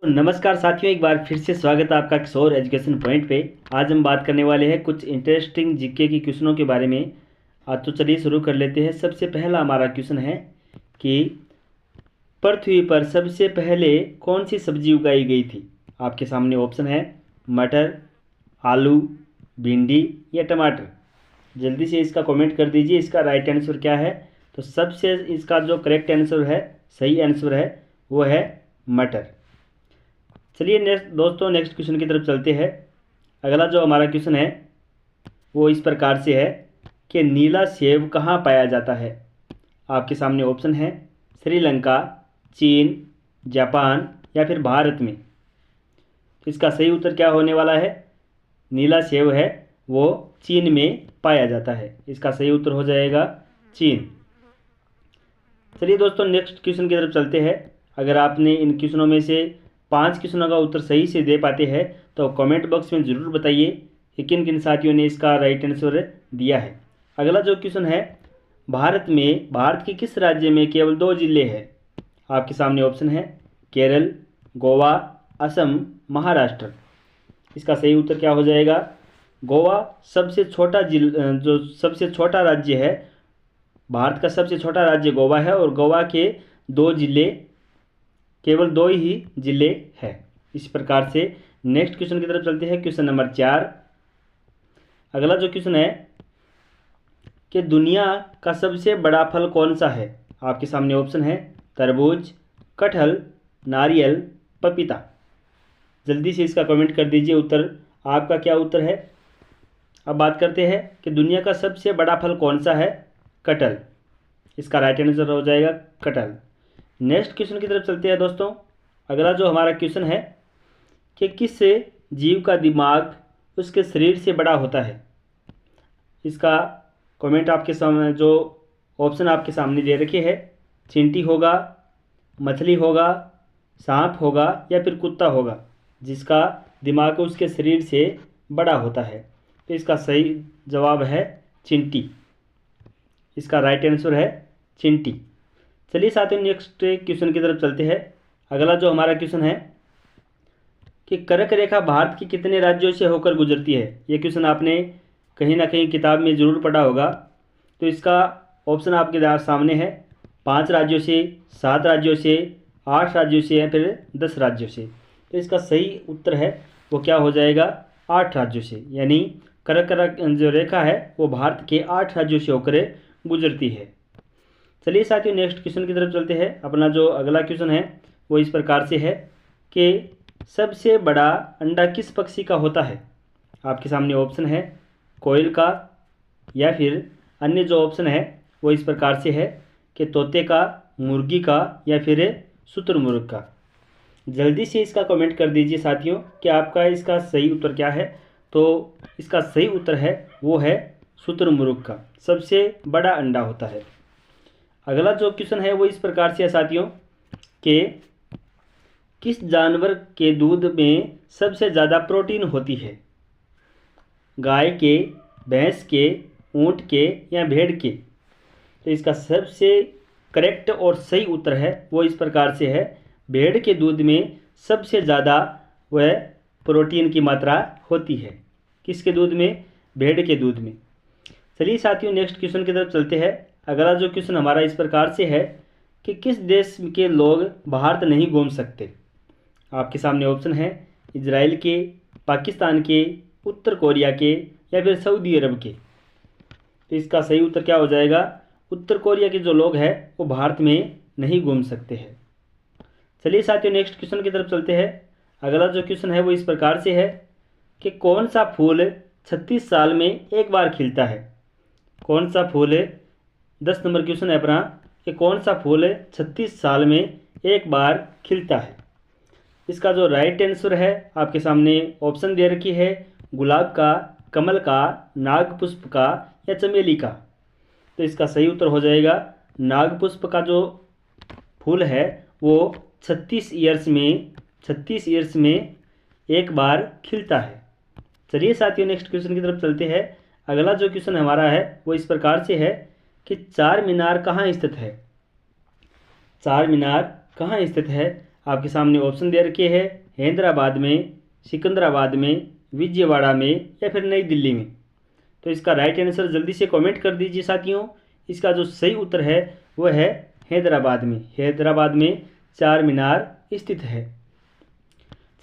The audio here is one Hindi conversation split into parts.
नमस्कार साथियों, एक बार फिर से स्वागत है आपका किशोर एजुकेशन पॉइंट पे। आज हम बात करने वाले हैं कुछ इंटरेस्टिंग जीके की क्वेश्चनों के बारे में। आज तो चलिए शुरू कर लेते हैं। सबसे पहला हमारा क्वेश्चन है कि पृथ्वी पर सबसे पहले कौन सी सब्जी उगाई गई थी। आपके सामने ऑप्शन है मटर, आलू, भिंडी या टमाटर। जल्दी से इसका कमेंट कर दीजिए, इसका राइट आंसर क्या है। तो सबसे इसका जो करेक्ट आंसर है, सही आंसर है, वो है मटर। चलिए नेक्स्ट क्वेश्चन की तरफ चलते हैं। अगला जो हमारा क्वेश्चन है वो इस प्रकार से है कि नीला सेब कहाँ पाया जाता है। आपके सामने ऑप्शन है श्रीलंका, चीन, जापान या फिर भारत में। तो इसका सही उत्तर क्या होने वाला है। नीला सेब है वो चीन में पाया जाता है। इसका सही उत्तर हो जाएगा चीन। चलिए दोस्तों नेक्स्ट क्वेश्चन की तरफ चलते हैं। अगर आपने इन क्वेश्चनों में से 5 क्वेश्चनों का उत्तर सही से दे पाते हैं तो कमेंट बॉक्स में ज़रूर बताइए कि किन किन साथियों ने इसका राइट आंसर दिया है। अगला जो क्वेश्चन है, भारत के किस राज्य में केवल 2 जिले हैं। आपके सामने ऑप्शन है केरल, गोवा, असम, महाराष्ट्र। इसका सही उत्तर क्या हो जाएगा। गोवा सबसे छोटा जो सबसे छोटा राज्य है, भारत का सबसे छोटा राज्य गोवा है और गोवा के 2 जिले, केवल 2 ही जिले हैं। इस प्रकार से नेक्स्ट क्वेश्चन की तरफ चलते हैं। Question number 4। अगला जो क्वेश्चन है कि दुनिया का सबसे बड़ा फल कौन सा है। आपके सामने ऑप्शन है तरबूज, कटहल, नारियल, पपीता। जल्दी से इसका कमेंट कर दीजिए उत्तर, आपका क्या उत्तर है। अब बात करते हैं कि दुनिया का सबसे बड़ा फल कौन सा है। कटहल। इसका राइट आंसर हो जाएगा कटहल। नेक्स्ट क्वेश्चन की तरफ चलते हैं दोस्तों। अगला जो हमारा क्वेश्चन है कि किस जीव का दिमाग उसके शरीर से बड़ा होता है। इसका कमेंट आपके सामने, जो ऑप्शन आपके सामने दे रखे हैं, चींटी होगा, मछली होगा, सांप होगा या फिर कुत्ता होगा, जिसका दिमाग उसके शरीर से बड़ा होता है। तो इसका सही जवाब है चींटी। इसका राइट आंसर है चींटी। चलिए साथियों नेक्स्ट क्वेश्चन की तरफ चलते हैं। अगला जो हमारा क्वेश्चन है कि कर्क रेखा भारत के कितने राज्यों से होकर गुजरती है। ये क्वेश्चन आपने कहीं ना कहीं किताब में ज़रूर पढ़ा होगा। तो इसका ऑप्शन आपके सामने है 5 राज्यों से, 7 राज्यों से, 8 राज्यों से या फिर 10 राज्यों से। तो इसका सही उत्तर है वो क्या हो जाएगा 8 राज्यों से। यानी कर्क जो रेखा है वो भारत के 8 राज्यों से होकर गुजरती है। चलिए साथियों नेक्स्ट क्वेश्चन की तरफ चलते हैं। अपना जो अगला क्वेश्चन है वो इस प्रकार से है कि सबसे बड़ा अंडा किस पक्षी का होता है। आपके सामने ऑप्शन है कोयल का या फिर अन्य जो ऑप्शन है वो इस प्रकार से है कि तोते का, मुर्गी का या फिर शुतुरमुर्ग का। जल्दी से इसका कमेंट कर दीजिए साथियों कि आपका इसका सही उत्तर क्या है। तो इसका सही उत्तर है वो है शुतुरमुर्ग का सबसे बड़ा अंडा होता है। अगला जो क्वेश्चन है वो इस प्रकार से है साथियों कि किस जानवर के दूध में सबसे ज़्यादा प्रोटीन होती है। गाय के, भैंस के, ऊंट के या भेड़ के। तो इसका सबसे करेक्ट और सही उत्तर है वो इस प्रकार से है भेड़ के दूध में सबसे ज़्यादा वह प्रोटीन की मात्रा होती है। किसके दूध में, भेड़ के दूध में। चलिए साथियों नेक्स्ट क्वेश्चन की तरफ चलते हैं। अगला जो क्वेश्चन हमारा इस प्रकार से है कि किस देश के लोग भारत नहीं घूम सकते। आपके सामने ऑप्शन है इजराइल के, पाकिस्तान के, उत्तर कोरिया के या फिर सऊदी अरब के। तो इसका सही उत्तर क्या हो जाएगा। उत्तर कोरिया के जो लोग हैं वो भारत में नहीं घूम सकते हैं। चलिए साथियों नेक्स्ट क्वेश्चन की तरफ चलते हैं। अगला जो क्वेश्चन है वो इस प्रकार से है कि कौन सा फूल 36 साल में एक बार खिलता है। कौन सा फूल 10 नंबर क्वेश्चन है अपना कि कौन सा फूल 36 साल में एक बार खिलता है। इसका जो राइट आंसर है आपके सामने ऑप्शन दे रखी है गुलाब का, कमल का, नागपुष्प का या चमेली का। तो इसका सही उत्तर हो जाएगा नागपुष्प का जो फूल है वो 36 ईयर्स में एक बार खिलता है। चलिए साथियों नेक्स्ट क्वेश्चन की तरफ चलते हैं। अगला जो क्वेश्चन हमारा है वो इस प्रकार से है कि चार मीनार कहाँ स्थित है। चार मीनार कहाँ स्थित है। आपके सामने ऑप्शन दे रखे हैं, हैदराबाद में, सिकंदराबाद में, विजयवाड़ा में या फिर नई दिल्ली में। तो इसका राइट आंसर जल्दी से कमेंट कर दीजिए साथियों। इसका जो सही उत्तर है वो है हैदराबाद में। हैदराबाद में चार मीनार स्थित है।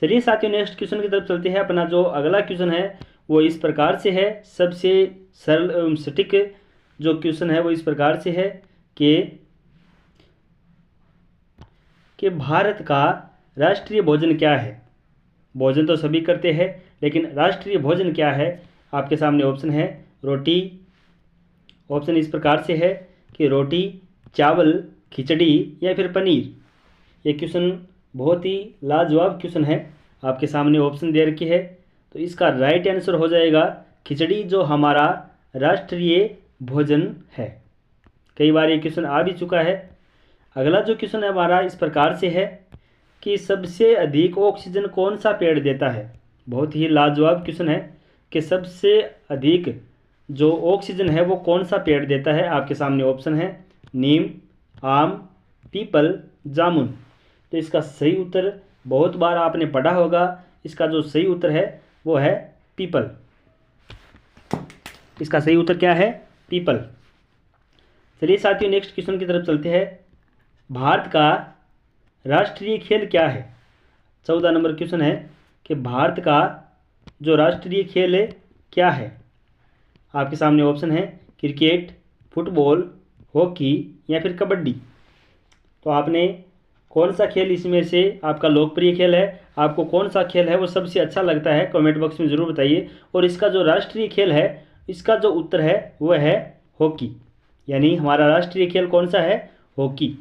चलिए साथियों नेक्स्ट क्वेश्चन की तरफ चलते हैं। अपना जो अगला क्वेश्चन है वो इस प्रकार से है, सबसे सरल एवं सटीक जो क्वेश्चन है वो इस प्रकार से है कि भारत का राष्ट्रीय भोजन क्या है। भोजन तो सभी करते हैं, लेकिन राष्ट्रीय भोजन क्या है। आपके सामने ऑप्शन है रोटी। ऑप्शन इस प्रकार से है कि रोटी, चावल, खिचड़ी या फिर पनीर। ये क्वेश्चन बहुत ही लाजवाब क्वेश्चन है। आपके सामने ऑप्शन दे रखी है, तो इसका राइट आंसर हो जाएगा खिचड़ी, जो हमारा राष्ट्रीय भोजन है। कई बार ये क्वेश्चन आ भी चुका है। अगला जो क्वेश्चन है हमारा इस प्रकार से है कि सबसे अधिक ऑक्सीजन कौन सा पेड़ देता है। बहुत ही लाजवाब क्वेश्चन है कि सबसे अधिक जो ऑक्सीजन है वो कौन सा पेड़ देता है। आपके सामने ऑप्शन है नीम, आम, पीपल, जामुन। तो इसका सही उत्तर बहुत बार आपने पढ़ा होगा। इसका जो सही उत्तर है वो है पीपल। इसका सही उत्तर क्या है? पीपल। चलिए साथियों नेक्स्ट क्वेश्चन की तरफ चलते हैं। भारत का राष्ट्रीय खेल क्या है? 14 नंबर क्वेश्चन है कि भारत का जो राष्ट्रीय खेल है क्या है। आपके सामने ऑप्शन है क्रिकेट, फुटबॉल, हॉकी या फिर कबड्डी। तो आपने कौन सा खेल इसमें से आपका लोकप्रिय खेल है, आपको कौन सा खेल है वो सबसे अच्छा लगता है, कमेंट बॉक्स में ज़रूर बताइए। और इसका जो राष्ट्रीय खेल है, इसका जो उत्तर है वो है हॉकी। यानी हमारा राष्ट्रीय खेल कौन सा है? हॉकी।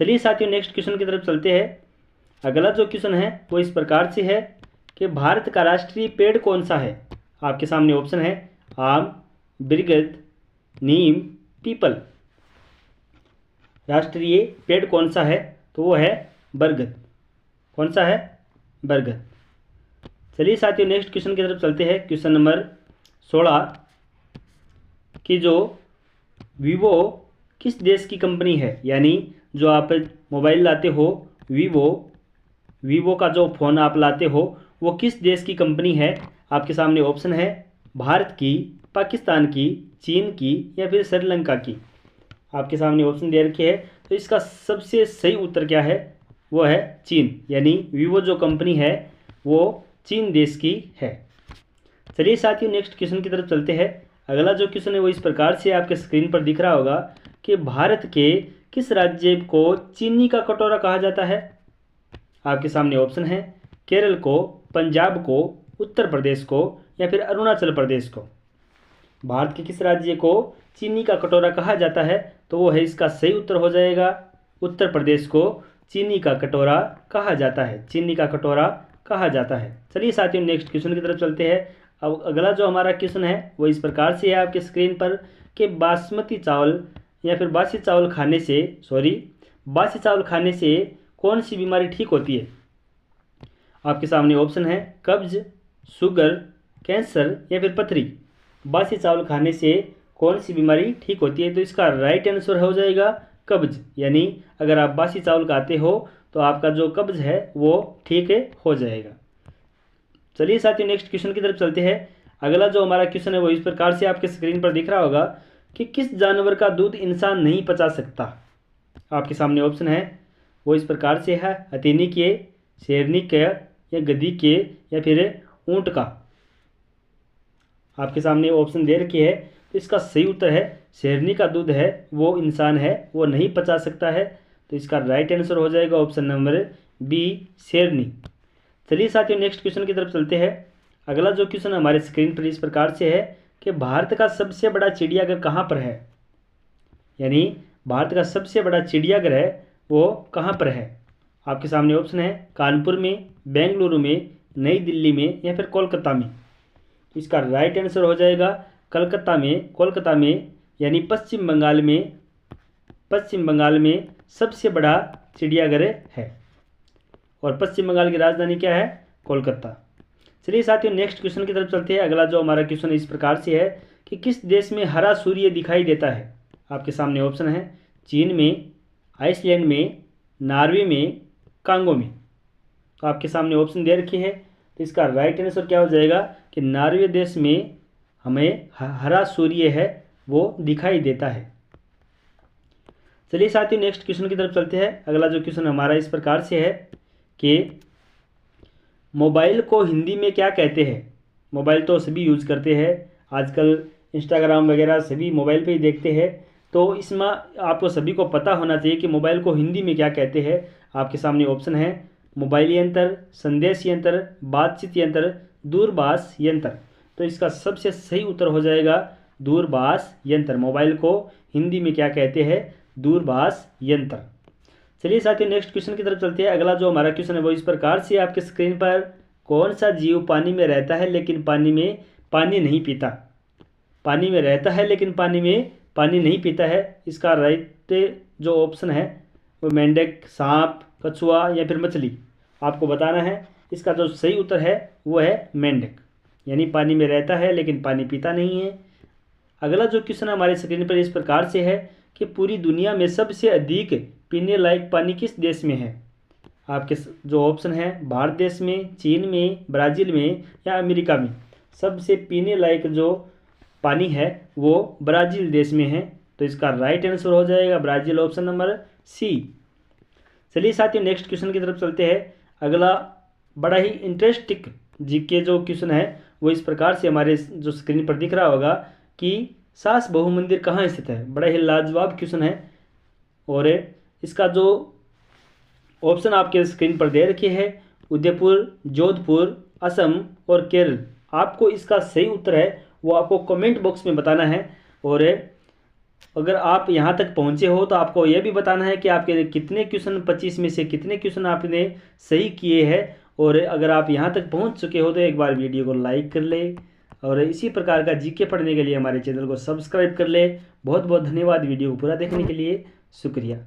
चलिए साथियों नेक्स्ट क्वेश्चन की तरफ चलते हैं। अगला जो क्वेश्चन है वो इस प्रकार से है कि भारत का राष्ट्रीय पेड़ कौन सा है। आपके सामने ऑप्शन है आम, बरगद, नीम, पीपल। राष्ट्रीय पेड़ कौन सा है? तो वो है बरगद। कौन सा है? बरगद। चलिए साथियों नेक्स्ट क्वेश्चन की तरफ चलते हैं। क्वेश्चन नंबर 16 कि जो वीवो किस देश की कंपनी है। यानी जो आप मोबाइल लाते हो वीवो का जो फ़ोन आप लाते हो वो किस देश की कंपनी है। आपके सामने ऑप्शन है भारत की, पाकिस्तान की, चीन की या फिर श्रीलंका की। आपके सामने ऑप्शन दे रखे हैं, तो इसका सबसे सही उत्तर क्या है? वो है चीन। यानी वीवो जो कंपनी है वो चीन देश की है। चलिए साथियों नेक्स्ट क्वेश्चन की तरफ चलते हैं। अगला जो क्वेश्चन है वो इस प्रकार से आपके स्क्रीन पर दिख रहा होगा कि भारत के किस राज्य को चीनी का कटोरा कहा जाता है। आपके सामने ऑप्शन है केरल को, पंजाब को, उत्तर प्रदेश को या फिर अरुणाचल प्रदेश को। भारत के किस राज्य को चीनी का कटोरा कहा जाता है? तो वो है, इसका सही उत्तर हो जाएगा उत्तर प्रदेश को चीनी का कटोरा कहा जाता है। चीनी का कटोरा कहा जाता है। चलिए साथियों नेक्स्ट क्वेश्चन की तरफ चलते हैं। अब अगला जो हमारा क्वेश्चन है वो इस प्रकार से है आपके स्क्रीन पर कि बासमती चावल या फिर बासी चावल खाने से कौन सी बीमारी ठीक होती है। आपके सामने ऑप्शन है कब्ज, शुगर, कैंसर या फिर पथरी। बासी चावल खाने से कौन सी बीमारी ठीक होती है? तो इसका राइट आंसर हो जाएगा कब्ज। यानी अगर आप बासी चावल खाते हो तो आपका जो कब्ज है वो ठीक हो जाएगा। चलिए साथियों नेक्स्ट क्वेश्चन की तरफ चलते हैं। अगला जो हमारा क्वेश्चन है वो इस प्रकार से आपके स्क्रीन पर दिख रहा होगा कि किस जानवर का दूध इंसान नहीं पचा सकता। आपके सामने ऑप्शन है वो इस प्रकार से है हथेनी के, शेरनी के या गधी के या फिर ऊँट का। आपके सामने ऑप्शन दे रखी है, तो इसका सही उत्तर है शेरनी का दूध है वो इंसान है वो नहीं पचा सकता है। तो इसका राइट आंसर हो जाएगा ऑप्शन नंबर बी, शेरनी। चलिए साथियों नेक्स्ट क्वेश्चन की तरफ चलते हैं। अगला जो क्वेश्चन हमारे स्क्रीन पर इस प्रकार से है कि भारत का सबसे बड़ा चिड़ियाघर कहाँ पर है। यानी भारत का सबसे बड़ा चिड़ियाघर है वो कहाँ पर है। आपके सामने ऑप्शन है कानपुर में, बेंगलुरु में, नई दिल्ली में या फिर कोलकाता में। इसका राइट आंसर हो जाएगा कोलकाता में यानी पश्चिम बंगाल में सबसे बड़ा चिड़ियाघर है और पश्चिम बंगाल की राजधानी क्या है? कोलकाता। चलिए साथियों नेक्स्ट क्वेश्चन की तरफ चलते हैं। अगला जो हमारा क्वेश्चन इस प्रकार से है कि किस देश में हरा सूर्य दिखाई देता है। आपके सामने ऑप्शन है चीन में, आइसलैंड में, नॉर्वे में, कांगो में। तो आपके सामने ऑप्शन दे रखी है, तो इसका राइट आंसर क्या हो जाएगा कि नॉर्वे देश में हमें हरा सूर्य है वो दिखाई देता है। चलिए साथियों नेक्स्ट क्वेश्चन की तरफ चलते हैं। अगला जो क्वेश्चन हमारा इस प्रकार से है कि मोबाइल को हिंदी में क्या कहते हैं। मोबाइल तो सभी यूज़ करते हैं आजकल, इंस्टाग्राम वगैरह सभी मोबाइल पे ही देखते हैं, तो इसमें आपको सभी को पता होना चाहिए कि मोबाइल को हिंदी में क्या कहते हैं। आपके सामने ऑप्शन है मोबाइल यंत्र, संदेश यंत्र, बातचीत यंत्र, दूरभाष यंत्र। तो इसका सबसे सही उत्तर हो जाएगा दूरभाष यंत्र। मोबाइल को हिंदी में क्या कहते हैं, दूरभाष यंत्र। चलिए साथियों नेक्स्ट क्वेश्चन की तरफ चलते हैं। अगला जो हमारा क्वेश्चन है वो इस प्रकार से आपके स्क्रीन पर, कौन सा जीव पानी में रहता है लेकिन पानी में पानी नहीं पीता। पानी में रहता है लेकिन पानी में पानी नहीं पीता है। इसका राइट जो ऑप्शन है वो मेंढक, सांप, कछुआ या फिर मछली। आपको बताना है। इसका जो सही उत्तर है वो है मेंढक, यानी पानी में रहता है लेकिन पानी पीता नहीं है। अगला जो क्वेश्चन हमारे स्क्रीन पर इस प्रकार से है कि पूरी दुनिया में सबसे अधिक पीने लायक पानी किस देश में है। आपके जो ऑप्शन है भारत देश में, चीन में, ब्राज़ील में या अमेरिका में। सबसे पीने लायक जो पानी है वो ब्राज़ील देश में है। तो इसका राइट आंसर हो जाएगा ब्राज़ील, ऑप्शन नंबर सी। चलिए साथियों नेक्स्ट क्वेश्चन की तरफ चलते हैं। अगला बड़ा ही इंटरेस्टिंग जीके जो क्वेश्चन है वो इस प्रकार से हमारे जो स्क्रीन पर दिख रहा होगा कि सास बहु मंदिर कहाँ स्थित है। बड़ा ही लाजवाब क्वेश्चन है और इसका जो ऑप्शन आपके स्क्रीन पर दे रखे है उदयपुर, जोधपुर, असम और केरल। आपको इसका सही उत्तर है वो आपको कमेंट बॉक्स में बताना है। और अगर आप यहाँ तक पहुँचे हो तो आपको यह भी बताना है कि आपके कितने क्वेश्चन 25 में से कितने क्वेश्चन आपने सही किए हैं। और अगर आप यहाँ तक पहुँच चुके हो तो एक बार वीडियो को लाइक कर ले और इसी प्रकार का जीके पढ़ने के लिए हमारे चैनल को सब्सक्राइब कर ले। बहुत बहुत धन्यवाद वीडियो को पूरा देखने के लिए, शुक्रिया।